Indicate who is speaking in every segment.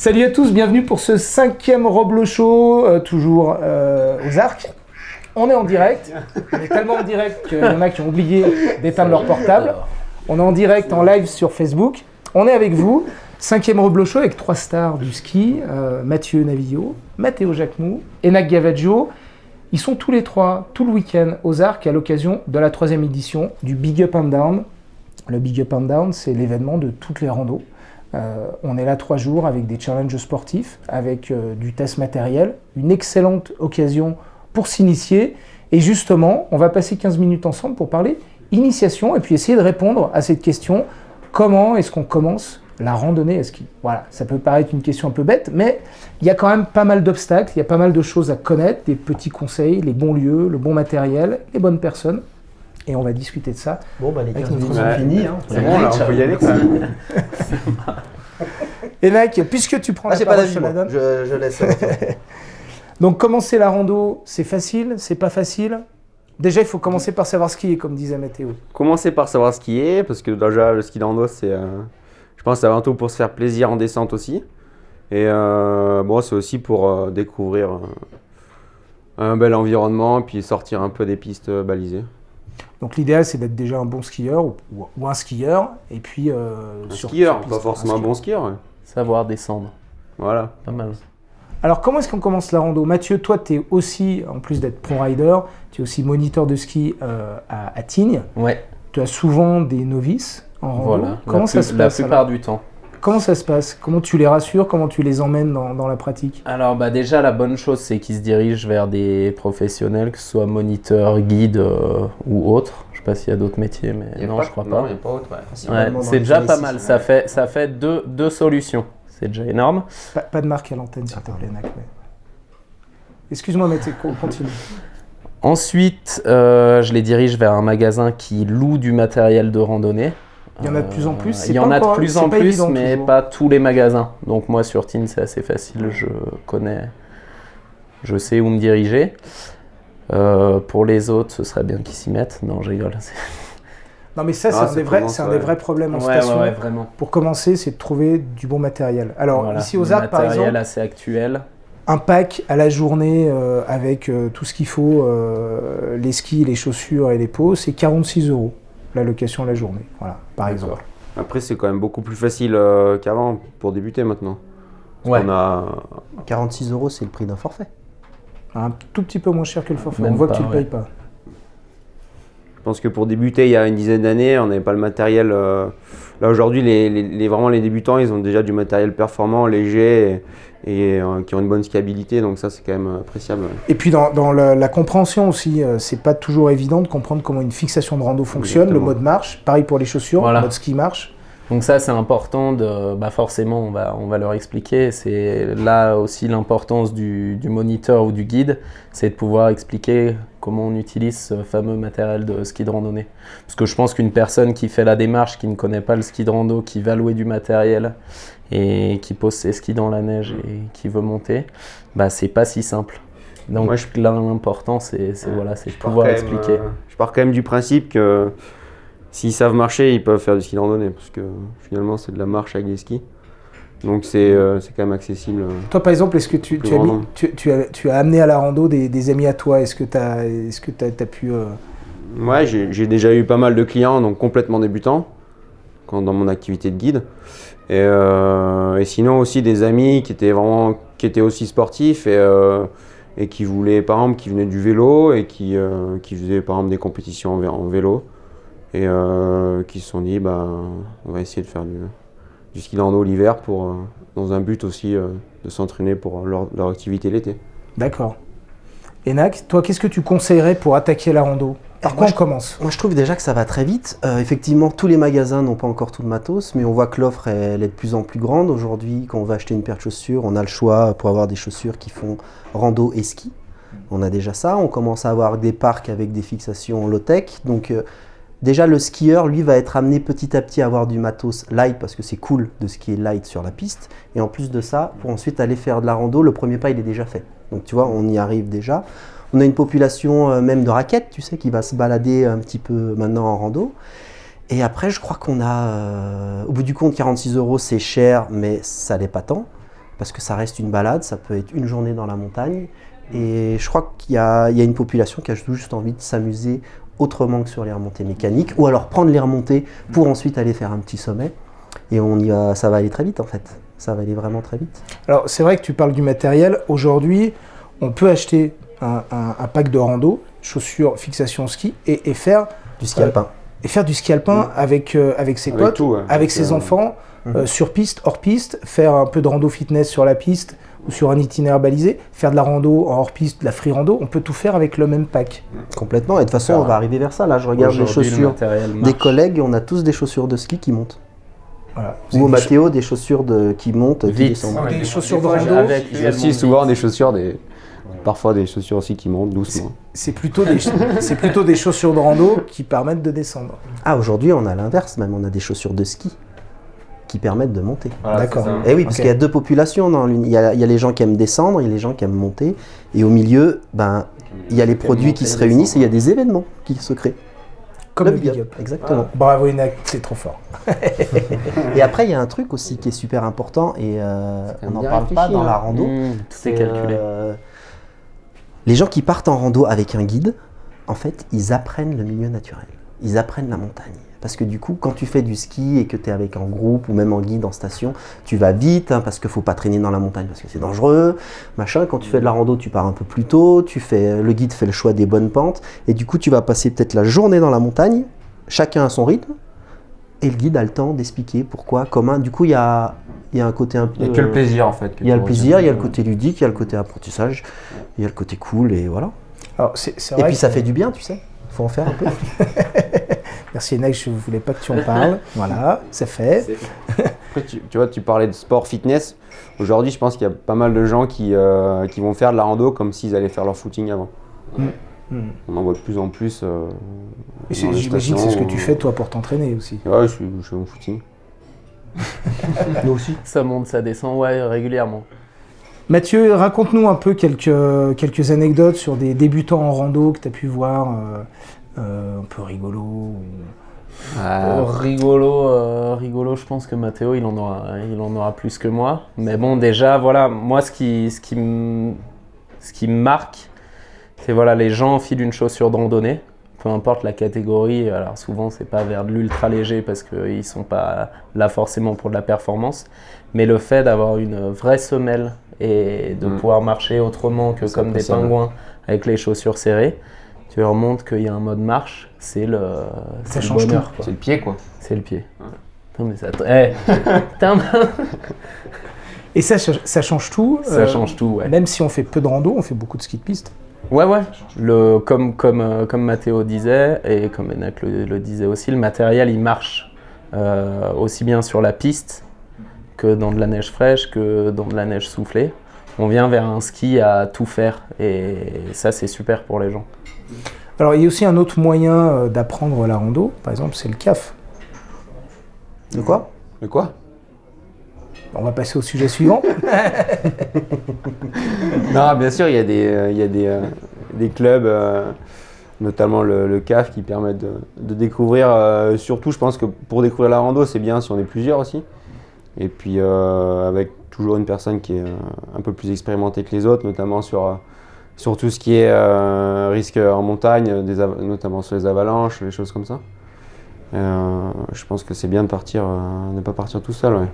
Speaker 1: Salut à tous, bienvenue pour ce 5e Roblo Show, toujours aux Arcs. On est en direct, on est tellement en direct qu'il y en a qui ont oublié d'éteindre leur portable. On est en direct, en live sur Facebook. On est avec vous, 5e Roblo Show avec 3 stars du ski, Mathieu Navillo, Matteo Jacquemou et Enak Gavaggio. Ils sont tous les 3, tout le week-end aux Arcs à l'occasion de la 3e édition du Big Up and Down. Le Big Up and Down, c'est l'événement de toutes les randos. On est là 3 jours avec des challenges sportifs, avec du test matériel, une excellente occasion pour s'initier. Et justement, on va passer 15 minutes ensemble pour parler initiation et puis essayer de répondre à cette question, comment est-ce qu'on commence la randonnée à ski? Voilà, ça peut paraître une question un peu bête, mais il y a quand même pas mal d'obstacles, il y a pas mal de choses à connaître, des petits conseils, les bons lieux, le bon matériel, les bonnes personnes. Et on va discuter de ça.
Speaker 2: Bon, bah les 15 minutes sont finies. Hein.
Speaker 3: C'est bon, là, on peut y aller.
Speaker 1: Enak, puisque tu prends la parole, je te la donne.
Speaker 2: Je laisse.
Speaker 1: Donc, commencer la rando, c'est facile, c'est pas facile. Déjà, il faut commencer par savoir skier, comme disait Mathéo.
Speaker 3: Commencer par savoir skier, parce que déjà, le ski de rando, c'est, je pense, c'est avant tout pour se faire plaisir en descente aussi. Et bon, c'est aussi pour découvrir un bel environnement, puis sortir un peu des pistes balisées.
Speaker 1: Donc l'idéal, c'est d'être déjà un bon skieur ou un skieur, et puis...
Speaker 3: skieur, pas forcément un bon skieur. Ouais.
Speaker 4: Savoir descendre.
Speaker 3: Voilà.
Speaker 4: Pas mal.
Speaker 1: Alors comment est-ce qu'on commence la rando? Mathieu, toi, tu es aussi, en plus d'être pro rider, tu es aussi moniteur de ski à Tignes.
Speaker 4: Ouais.
Speaker 1: Tu as souvent des novices en rando.
Speaker 4: Voilà.
Speaker 1: Comment ça se passe?
Speaker 4: La plupart du temps.
Speaker 1: Comment ça se passe? Comment tu les rassures? Comment tu les emmènes dans la pratique?
Speaker 4: Alors déjà, la bonne chose, c'est qu'ils se dirigent vers des professionnels, que ce soit moniteur, guide ou autre. Je sais pas s'il y a d'autres métiers, mais non, je crois pas.
Speaker 3: Non, il n'y a pas autre,
Speaker 4: ouais, c'est déjà pas mal. Ça fait deux solutions. C'est déjà énorme.
Speaker 1: Pas de marque à l'antenne, s'il te plaît, Enak. Mais... Excuse-moi, Mathieu, continue.
Speaker 4: Ensuite, je les dirige vers un magasin qui loue du matériel de randonnée.
Speaker 1: Il y en a de plus en plus.
Speaker 4: Il y en a de plus en plus, mais pas tous les magasins. Donc moi, sur Tignes, c'est assez facile. Je connais, je sais où me diriger. Pour les autres, ce serait bien qu'ils s'y mettent. Non, je rigole.
Speaker 1: Non, mais ça, c'est un des vrais problèmes en station.
Speaker 4: Ouais, vraiment.
Speaker 1: Pour commencer, c'est de trouver du bon matériel. Alors,
Speaker 4: voilà,
Speaker 1: ici aux Arcs, par exemple,
Speaker 4: matériel assez actuel.
Speaker 1: Un pack à la journée avec tout ce qu'il faut, les skis, les chaussures et les pots, c'est 46 € la location à la journée, voilà, par exemple.
Speaker 3: Après, c'est quand même beaucoup plus facile qu'avant pour débuter maintenant.
Speaker 4: Ouais.
Speaker 3: On a
Speaker 2: 46 €, c'est le prix d'un forfait.
Speaker 1: Un tout petit peu moins cher que le forfait,
Speaker 4: Même
Speaker 1: on voit
Speaker 4: pas,
Speaker 1: que tu ne le payes pas.
Speaker 3: Je pense que pour débuter, il y a une dizaine d'années, on n'avait pas le matériel. Là, aujourd'hui, vraiment les débutants, ils ont déjà du matériel performant, léger et qui ont une bonne skiabilité. Donc ça, c'est quand même appréciable. Ouais.
Speaker 1: Et puis dans la compréhension aussi, c'est pas toujours évident de comprendre comment une fixation de rando fonctionne,
Speaker 3: Exactement.
Speaker 1: le mode marche. Pareil pour les chaussures,
Speaker 4: Voilà.
Speaker 1: le mode ski marche.
Speaker 4: Donc ça, c'est important forcément, on va leur expliquer. C'est là aussi l'importance du moniteur ou du guide, c'est de pouvoir expliquer comment on utilise ce fameux matériel de ski de randonnée. Parce que je pense qu'une personne qui fait la démarche, qui ne connaît pas le ski de rando, qui va louer du matériel et qui pose ses skis dans la neige et qui veut monter, c'est pas si simple. Donc
Speaker 3: Moi,
Speaker 4: là, l'important, c'est de pouvoir expliquer.
Speaker 3: Je pars quand même du principe que s'ils savent marcher, ils peuvent faire du ski de randonnée, parce que finalement, c'est de la marche avec des skis. Donc c'est quand même accessible.
Speaker 1: Toi, par exemple, est-ce que tu as amené à la rando des amis à toi? Est-ce que tu as pu...
Speaker 3: Ouais, j'ai déjà eu pas mal de clients, donc complètement débutants, dans mon activité de guide. Et sinon aussi des amis qui étaient aussi sportifs et qui voulaient, par exemple, qui venaient du vélo et qui faisaient par exemple des compétitions en vélo. Et qui se sont dit, on va essayer de faire du ski de rando l'hiver dans un but aussi de s'entraîner pour leur activité l'été.
Speaker 1: D'accord. Enak, toi, qu'est-ce que tu conseillerais pour attaquer la rando? Par quoi on commence?
Speaker 2: Moi, je trouve déjà que ça va très vite. Effectivement, tous les magasins n'ont pas encore tout le matos, mais on voit que l'offre elle est de plus en plus grande. Aujourd'hui, quand on va acheter une paire de chaussures, on a le choix pour avoir des chaussures qui font rando et ski. On a déjà ça. On commence à avoir des parcs avec des fixations low-tech. Donc, déjà, le skieur, lui, va être amené petit à petit à avoir du matos light parce que c'est cool de skier light sur la piste. Et en plus de ça, pour ensuite aller faire de la rando, le premier pas, il est déjà fait. Donc, tu vois, on y arrive déjà. On a une population même de raquettes, tu sais, qui va se balader un petit peu maintenant en rando. Et après, je crois qu'on a, au bout du compte, 46 €, c'est cher, mais ça l'est pas tant. parce que ça reste une balade, ça peut être une journée dans la montagne. Et je crois qu'il y a une population qui a juste envie de s'amuser autrement que sur les remontées mécaniques, ou alors prendre les remontées pour ensuite aller faire un petit sommet. Et ça va aller très vite en fait. Ça va aller vraiment très vite.
Speaker 1: Alors, c'est vrai que tu parles du matériel. Aujourd'hui, on peut acheter un pack de rando, chaussures, fixation ski, et faire
Speaker 2: Du ski alpin.
Speaker 1: Et faire du ski alpin avec ses
Speaker 3: Avec
Speaker 1: potes,
Speaker 3: tout, ouais.
Speaker 1: avec ses enfants, sur piste, hors piste, faire un peu de rando fitness sur la piste ou sur un itinéraire balisé, faire de la rando en hors piste, de la free rando, on peut tout faire avec le même pack.
Speaker 2: Complètement. Et de toute façon, on va arriver vers ça. Là, je regarde les
Speaker 4: Aujourd'hui, le
Speaker 2: chaussures
Speaker 4: matériel
Speaker 2: des
Speaker 4: marche.
Speaker 2: collègues, on a tous des chaussures de ski qui montent.
Speaker 1: Voilà.
Speaker 2: Ou au Mathéo, des chaussures qui montent, qui
Speaker 4: Vite.
Speaker 2: descendent.
Speaker 1: Des
Speaker 3: Ouais,
Speaker 1: chaussures de
Speaker 3: fois,
Speaker 1: rando,
Speaker 4: avec
Speaker 3: J'ai aussi souvent des chaussures, parfois des chaussures aussi qui montent doucement.
Speaker 1: c'est plutôt des chaussures de rando qui permettent de descendre.
Speaker 2: Ah, aujourd'hui, on a l'inverse même. On a des chaussures de ski qui permettent de monter.
Speaker 1: D'accord.
Speaker 2: Et oui, parce
Speaker 1: Ok.
Speaker 2: qu'il y a deux populations. Il y a les gens qui aiment descendre, il y a les gens qui aiment monter. Et au milieu, il y a les produits qui se réunissent et il y a des événements qui se créent.
Speaker 1: Comme le Big Up.
Speaker 2: Exactement.
Speaker 1: Bravo Enac, c'est trop fort.
Speaker 2: Et après, il y a un truc aussi qui est super important et on n'en parle pas dans la rando.
Speaker 4: Tout est calculé.
Speaker 2: Les gens qui partent en rando avec un guide, en fait, ils apprennent le milieu naturel. Ils apprennent la montagne. Parce que du coup, quand tu fais du ski et que tu es avec un groupe ou même en guide en station, tu vas vite parce qu'il ne faut pas traîner dans la montagne parce que c'est dangereux. Machin. Quand tu fais de la rando, tu pars un peu plus tôt. Le guide fait le choix des bonnes pentes. Et du coup, tu vas passer peut-être la journée dans la montagne, chacun à son rythme. Et le guide a le temps d'expliquer pourquoi, comment. Du coup, il y a un côté un peu...
Speaker 3: Il n'y a que le plaisir en fait.
Speaker 2: Il y a le plaisir, il y a le côté ludique, il y a le côté apprentissage, il y a le côté cool et voilà.
Speaker 1: Alors, c'est
Speaker 2: Et
Speaker 1: vrai
Speaker 2: puis
Speaker 1: que-
Speaker 2: ça fait du bien, tu sais. Faut en faire un peu.
Speaker 1: Merci Enac, je ne voulais pas que tu en parles. Voilà, c'est fait.
Speaker 3: Après, tu vois, tu parlais de sport fitness. Aujourd'hui, je pense qu'il y a pas mal de gens qui vont faire de la rando comme s'ils allaient faire leur footing avant. On en voit de plus en plus.
Speaker 1: Et
Speaker 3: dans les
Speaker 1: j'imagine que c'est ce que
Speaker 3: stations.
Speaker 1: tu fais toi pour t'entraîner aussi.
Speaker 3: Ouais, je fais mon footing.
Speaker 2: Nous aussi.
Speaker 4: Ça monte, ça descend, ouais, régulièrement.
Speaker 1: Mathieu, raconte-nous un peu quelques anecdotes sur des débutants en rando que tu as pu voir, un peu rigolo.
Speaker 4: Rigolo, je pense que Mathéo, il en aura plus que moi. Mais bon, déjà, voilà, moi, ce qui me marque, c'est voilà, les gens enfilent une chaussure de randonnée, peu importe la catégorie. Alors souvent, c'est pas vers de l'ultra léger parce qu'ils sont pas là forcément pour de la performance. Mais le fait d'avoir une vraie semelle et de pouvoir marcher autrement que
Speaker 3: C'est
Speaker 4: comme des
Speaker 3: impressionnant.
Speaker 4: pingouins avec les chaussures serrées, tu leur montres qu'il y a un mode marche, c'est le
Speaker 1: change
Speaker 4: bonheur, quoi.
Speaker 3: C'est le pied quoi.
Speaker 4: C'est le pied. Non mais ça... Putain,
Speaker 1: Et ça change tout.
Speaker 4: ça change tout, ouais.
Speaker 1: Même si on fait peu de rando, on fait beaucoup de ski de piste.
Speaker 4: Ouais. Comme Mathéo disait, et comme Enac le disait aussi, le matériel, il marche aussi bien sur la piste que dans de la neige fraîche, que dans de la neige soufflée. On vient vers un ski à tout faire, et ça, c'est super pour les gens.
Speaker 1: Alors il y a aussi un autre moyen d'apprendre la rando, par exemple, c'est le CAF.
Speaker 2: De quoi?
Speaker 3: De quoi?
Speaker 1: On va passer au sujet suivant.
Speaker 3: Non, bien sûr, il y a des clubs, notamment le CAF, qui permettent de découvrir. Surtout, je pense que pour découvrir la rando, c'est bien si on est plusieurs aussi. Et puis, avec toujours une personne qui est un peu plus expérimentée que les autres, notamment sur tout ce qui est risque en montagne, notamment sur les avalanches, les choses comme ça. Je pense que c'est bien de ne pas partir tout seul. Ouais.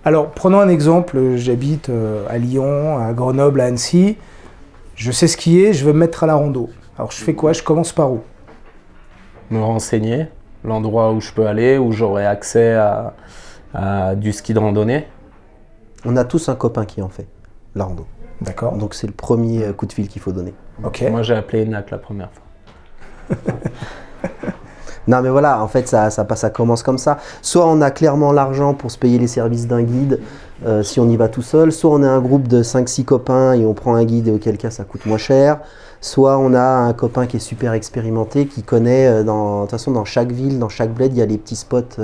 Speaker 1: Alors prenons un exemple, j'habite à Lyon, à Grenoble, à Annecy. Je sais skier, je veux me mettre à la rando. Alors je fais quoi? Je commence par où?
Speaker 4: Me renseigner, l'endroit où je peux aller, où j'aurai accès à du ski de randonnée.
Speaker 2: On a tous un copain qui en fait, la rando.
Speaker 1: D'accord.
Speaker 2: Donc c'est le premier coup de fil qu'il faut donner.
Speaker 1: Ok.
Speaker 4: Moi, j'ai appelé Enac la première fois.
Speaker 2: Non mais voilà, en fait ça commence comme ça. Soit on a clairement l'argent pour se payer les services d'un guide si on y va tout seul, soit on est un groupe de 5-6 copains et on prend un guide et auquel cas ça coûte moins cher, soit on a un copain qui est super expérimenté, qui connaît, de toute façon dans chaque ville, dans chaque bled, il y a les petits spots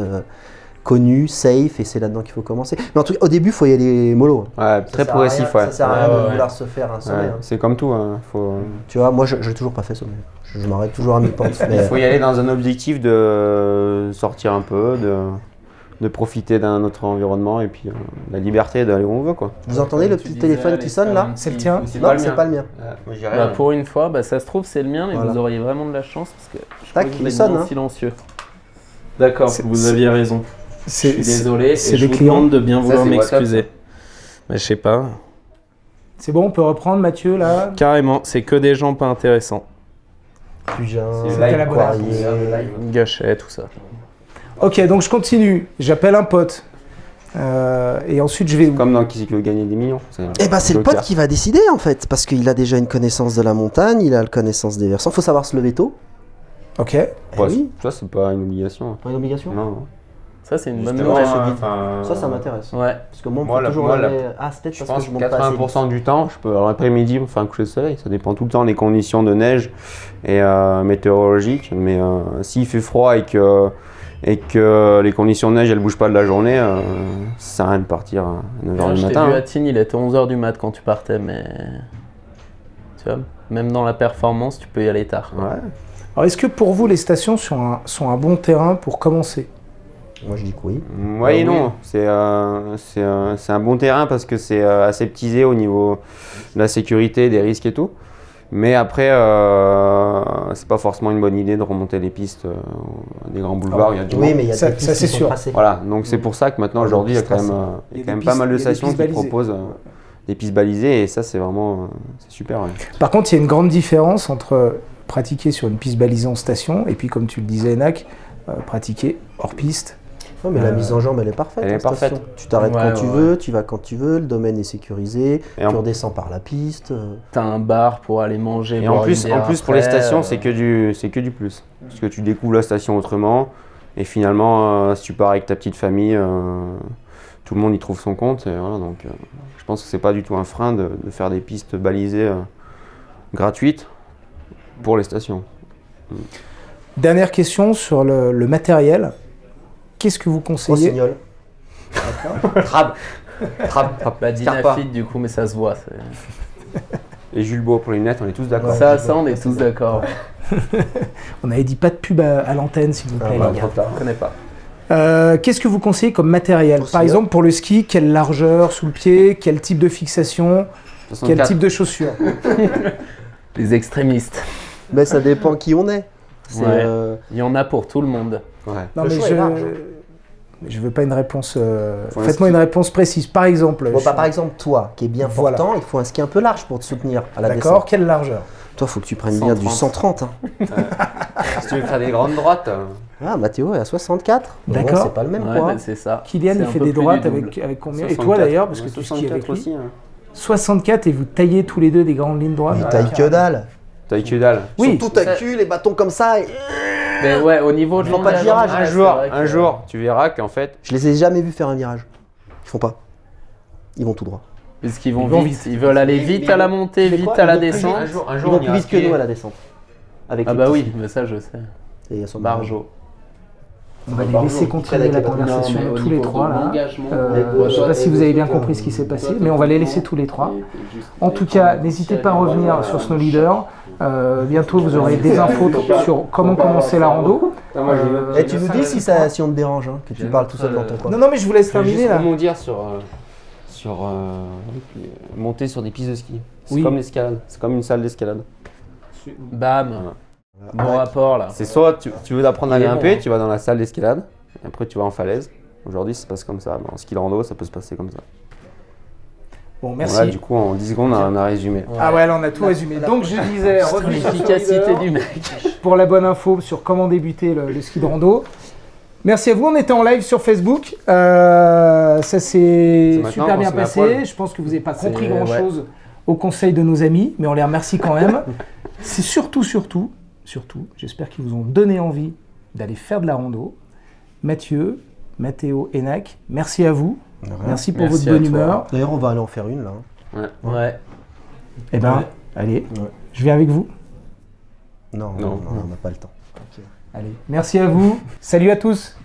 Speaker 2: connus, safe, et c'est là-dedans qu'il faut commencer. Mais en tout cas, au début, il faut y aller mollo.
Speaker 3: Ouais, très progressif, ouais.
Speaker 2: Ça sert à rien
Speaker 4: Ouais.
Speaker 2: de vouloir se faire un sommet.
Speaker 3: Ouais,
Speaker 2: hein.
Speaker 3: c'est comme tout. Hein.
Speaker 2: Tu vois, moi, je n'ai toujours pas fait sommet. Je m'arrête toujours à mi-pente.
Speaker 3: Il faut y aller dans un objectif de sortir un peu, de profiter d'un autre environnement et puis la liberté d'aller où on veut, quoi.
Speaker 2: Vous entendez le petit téléphone qui sonne là?
Speaker 1: C'est le tien?
Speaker 2: Non, c'est pas le mien.
Speaker 3: Moi, j'ai
Speaker 4: Bah,
Speaker 3: rien.
Speaker 4: pour une fois, ça se trouve c'est le mien, mais
Speaker 2: Voilà.
Speaker 4: vous auriez vraiment de la chance parce que je
Speaker 2: Tac,
Speaker 4: crois que vous
Speaker 2: il
Speaker 4: êtes
Speaker 2: sonne,
Speaker 4: bien
Speaker 2: hein.
Speaker 4: silencieux. D'accord, vous aviez raison. Je suis désolé,
Speaker 1: c'est
Speaker 4: et je
Speaker 1: des
Speaker 4: vous
Speaker 1: clients.
Speaker 4: demande de bien
Speaker 3: Ça,
Speaker 4: vouloir
Speaker 3: c'est WhatsApp,
Speaker 4: m'excuser. Mais je sais pas.
Speaker 1: C'est bon, on peut reprendre, Mathieu, là?
Speaker 4: Carrément, c'est que des gens pas intéressants.
Speaker 2: Pugin,
Speaker 1: C'était la bonne
Speaker 2: Poirier.
Speaker 4: Gâchet, tout ça.
Speaker 1: Ok, donc je continue. J'appelle un pote. Et ensuite, je vais où?
Speaker 3: Comme dans Qui c'est qui veut gagner des millions.
Speaker 2: Eh ben c'est le
Speaker 3: Joker.
Speaker 2: pote qui va décider en fait, parce qu'il a déjà une connaissance de la montagne, il a la connaissance des versants. Faut savoir se lever tôt.
Speaker 1: Ok.
Speaker 3: Ouais,
Speaker 2: oui.
Speaker 3: ça, c'est pas une obligation.
Speaker 2: Pas une obligation.
Speaker 3: Non.
Speaker 4: Ça, c'est une bonne
Speaker 3: Justement,
Speaker 4: nouvelle.
Speaker 2: Ça m'intéresse.
Speaker 4: Ouais.
Speaker 2: Parce que moi, on
Speaker 3: Moi,
Speaker 2: peut
Speaker 3: la-
Speaker 2: toujours
Speaker 3: moi, la-
Speaker 2: lever- Ah, c'est peut-être
Speaker 3: Je
Speaker 2: parce
Speaker 3: pense
Speaker 2: que je
Speaker 3: que
Speaker 2: monte pas assez vite.
Speaker 3: 80% du temps, je peux alors l'après-midi me faire un coucher de soleil. Ça dépend tout le temps des conditions de neige et météorologiques. Mais s'il fait froid et que les conditions de neige elles bougent pas de la journée, ça sert à rien de partir à 9h
Speaker 4: Je
Speaker 3: du
Speaker 4: t'ai
Speaker 3: matin.
Speaker 4: vu
Speaker 3: hein.
Speaker 4: à Tignes, il était 11h du mat quand tu partais, mais... Tu vois, même dans la performance, tu peux y aller tard. quoi.
Speaker 3: Ouais.
Speaker 1: Alors, est-ce que pour vous, les stations sont un bon terrain pour commencer?
Speaker 2: Moi, je dis que oui.
Speaker 3: Ouais et
Speaker 4: oui.
Speaker 3: non, c'est un bon terrain parce que c'est aseptisé au niveau de la sécurité, des risques et tout. Mais après, c'est pas forcément une bonne idée de remonter les pistes des grands boulevards. Il y a du
Speaker 2: Oui,
Speaker 3: monde.
Speaker 2: mais il y a
Speaker 1: Ça-
Speaker 2: des pistes
Speaker 1: ça, c'est
Speaker 2: qui sont
Speaker 1: sûr.
Speaker 2: tracées.
Speaker 3: Voilà, donc c'est pour ça que maintenant, aujourd'hui, il y a quand même,
Speaker 1: Il y a
Speaker 3: quand
Speaker 1: des
Speaker 3: même pas mal de
Speaker 1: pistes- il y a des
Speaker 3: stations
Speaker 1: pistes
Speaker 3: qui
Speaker 1: balisées.
Speaker 3: proposent des pistes balisées et ça, c'est vraiment c'est super. Ouais.
Speaker 1: Par contre, il y a une grande différence entre pratiquer sur une piste balisée en station et puis, comme tu le disais, Enac, pratiquer hors piste.
Speaker 2: Non, mais la mise en jambe, elle est parfaite.
Speaker 3: Elle est
Speaker 2: en station.
Speaker 3: parfaite.
Speaker 2: Tu t'arrêtes
Speaker 4: Ouais,
Speaker 2: quand tu
Speaker 4: ouais.
Speaker 2: veux, tu vas quand tu veux, le domaine est sécurisé,
Speaker 3: Et en-
Speaker 2: tu redescends par la piste.
Speaker 4: T'as un bar pour aller manger,
Speaker 3: Et
Speaker 4: boire
Speaker 3: en plus,
Speaker 4: une bière
Speaker 3: pour les
Speaker 4: après,
Speaker 3: stations, c'est que du plus. Parce que tu découvres la station autrement. Et finalement, si tu pars avec ta petite famille, tout le monde y trouve son compte. Et voilà, donc, je pense que c'est pas du tout un frein de faire des pistes balisées gratuites pour les stations.
Speaker 1: Dernière question sur le matériel. Qu'est-ce que vous conseillez?
Speaker 2: Rossignol.
Speaker 3: Trab,
Speaker 4: Bah,
Speaker 3: Scarpa.
Speaker 4: Dynafit, du coup, mais ça se voit. c'est-
Speaker 3: Et Jules Beau pour les lunettes, on est tous d'accord.
Speaker 4: Ça, on est tous d'accord.
Speaker 1: On avait dit pas de pub à l'antenne, s'il vous plaît,
Speaker 3: bah,
Speaker 1: les gars.
Speaker 4: Je connais pas.
Speaker 1: Qu'est-ce que vous conseillez comme matériel? Par
Speaker 2: Rossignol.
Speaker 1: exemple, pour le ski, quelle largeur sous le pied? Quel type de fixation? Quel
Speaker 3: 64.
Speaker 1: type de chaussures?
Speaker 4: Les extrémistes.
Speaker 2: Mais ça dépend qui on est. C'est,
Speaker 4: Ouais. Il y en a pour tout le monde.
Speaker 3: Ouais.
Speaker 1: Non,
Speaker 2: Le
Speaker 1: mais
Speaker 2: choix est large.
Speaker 1: je veux pas une réponse.
Speaker 3: Faut
Speaker 1: Faites-moi
Speaker 3: un
Speaker 1: une
Speaker 3: ski.
Speaker 1: réponse précise. Par exemple,
Speaker 2: Bon, bah, par exemple, toi, qui est bien
Speaker 1: Voilà.
Speaker 2: portant, il faut un ski un peu large pour te soutenir à la
Speaker 1: d'accord,
Speaker 2: descente.
Speaker 1: quelle largeur?
Speaker 2: Toi, faut que tu prennes bien du 130. Hein.
Speaker 3: Si tu veux faire des grandes droites,
Speaker 2: Ah, Mathéo est à 64. Bon,
Speaker 1: D'accord.
Speaker 2: c'est pas le même
Speaker 4: Ouais,
Speaker 2: poids.
Speaker 4: bah, c'est ça.
Speaker 1: Kylian,
Speaker 4: C'est
Speaker 1: il
Speaker 4: un
Speaker 1: fait
Speaker 4: peu
Speaker 1: des
Speaker 4: plus
Speaker 1: droites
Speaker 4: du double.
Speaker 1: avec combien? Et
Speaker 3: 64.
Speaker 1: toi d'ailleurs, parce que
Speaker 3: Ouais,
Speaker 1: tu skis avec
Speaker 3: 64
Speaker 1: lui.
Speaker 3: aussi. Hein.
Speaker 1: 64 et vous taillez tous les deux des grandes lignes droites?
Speaker 2: Il taille que dalle.
Speaker 3: T'as que dalle.
Speaker 1: Oui.
Speaker 2: Surtout ta cul, les bâtons comme ça. Et...
Speaker 4: Mais ouais, au niveau de
Speaker 2: Ils font pas de virage.
Speaker 4: l'engagement,
Speaker 3: Un jour, tu verras qu'en fait,
Speaker 2: Je les ai jamais vus faire un virage. Ils font pas. Ils vont tout droit.
Speaker 4: Parce qu'ils vont
Speaker 1: Ils vont
Speaker 4: vite. Ils veulent aller vite à la montée,
Speaker 2: C'est
Speaker 4: vite
Speaker 2: quoi,
Speaker 4: à la
Speaker 2: ils vont plus
Speaker 4: descente.
Speaker 2: Ils vont plus vite que nous à la descente. Avec
Speaker 4: Ah
Speaker 2: les
Speaker 4: bah
Speaker 2: petits
Speaker 4: oui,
Speaker 2: skis.
Speaker 4: mais ça je sais.
Speaker 2: Et il y a son
Speaker 4: Barjo.
Speaker 1: On va les
Speaker 2: Barjo,
Speaker 1: laisser
Speaker 2: qui
Speaker 1: continuer
Speaker 2: traîne
Speaker 1: la
Speaker 2: avec les
Speaker 1: conversation
Speaker 4: Non, mais au
Speaker 1: tous les
Speaker 4: niveau
Speaker 1: trois
Speaker 4: de
Speaker 1: là.
Speaker 4: l'engagement,
Speaker 1: Je sais pas si vous avez bien compris ce qui s'est passé, mais on va les laisser tous les trois. En tout cas, n'hésitez pas à revenir sur Snow Leader. Bientôt, vous aurez des infos sur comment commencer la rando.
Speaker 2: Et tu nous dis si on te dérange, hein, que tu parles tout seul dans ton coin.
Speaker 1: Non, non, mais je vous laisse
Speaker 3: Je vais
Speaker 1: terminer
Speaker 3: juste
Speaker 1: là.
Speaker 3: rebondir sur monter sur des pistes de ski. C'est
Speaker 1: Oui.
Speaker 3: comme l'escalade, c'est comme une salle d'escalade.
Speaker 4: Bam. Bon rapport là.
Speaker 3: C'est soit tu veux apprendre à
Speaker 4: Il est
Speaker 3: grimper,
Speaker 4: bon, hein.
Speaker 3: tu vas dans la salle d'escalade, et après tu vas en falaise. Aujourd'hui, ça se passe comme ça. En ski de rando, ça peut se passer comme ça.
Speaker 1: Bon,
Speaker 3: Bon,
Speaker 1: merci.
Speaker 3: là, du coup, en 10 secondes, on a résumé.
Speaker 1: Ah ouais, là on a tout résumé. Donc je disais, revenez sur Snow
Speaker 4: L'efficacité
Speaker 1: Leader
Speaker 4: du mec.
Speaker 1: pour la bonne info sur comment débuter le ski de rando. Merci à vous, on était en live sur Facebook. Ça s'est
Speaker 3: C'est maintenant
Speaker 1: super
Speaker 3: qu'on
Speaker 1: bien
Speaker 3: se met à
Speaker 1: passé.
Speaker 3: poil.
Speaker 1: Je pense que vous n'avez pas compris
Speaker 4: C'est-
Speaker 1: grand-chose aux conseils de nos amis, mais on les remercie quand même. C'est surtout, j'espère qu'ils vous ont donné envie d'aller faire de la rando. Mathieu, Mathéo, Enac, merci à vous. Merci pour
Speaker 4: Merci
Speaker 1: votre bonne
Speaker 4: à toi.
Speaker 1: humeur.
Speaker 2: D'ailleurs, on va aller en faire une là. hein.
Speaker 4: Ouais.
Speaker 1: Eh ben,
Speaker 4: Ouais.
Speaker 1: allez,
Speaker 2: Ouais.
Speaker 1: je viens avec vous.
Speaker 2: Non,
Speaker 3: Non.
Speaker 2: on n'a pas le temps.
Speaker 1: Allez, merci à vous. Salut à tous.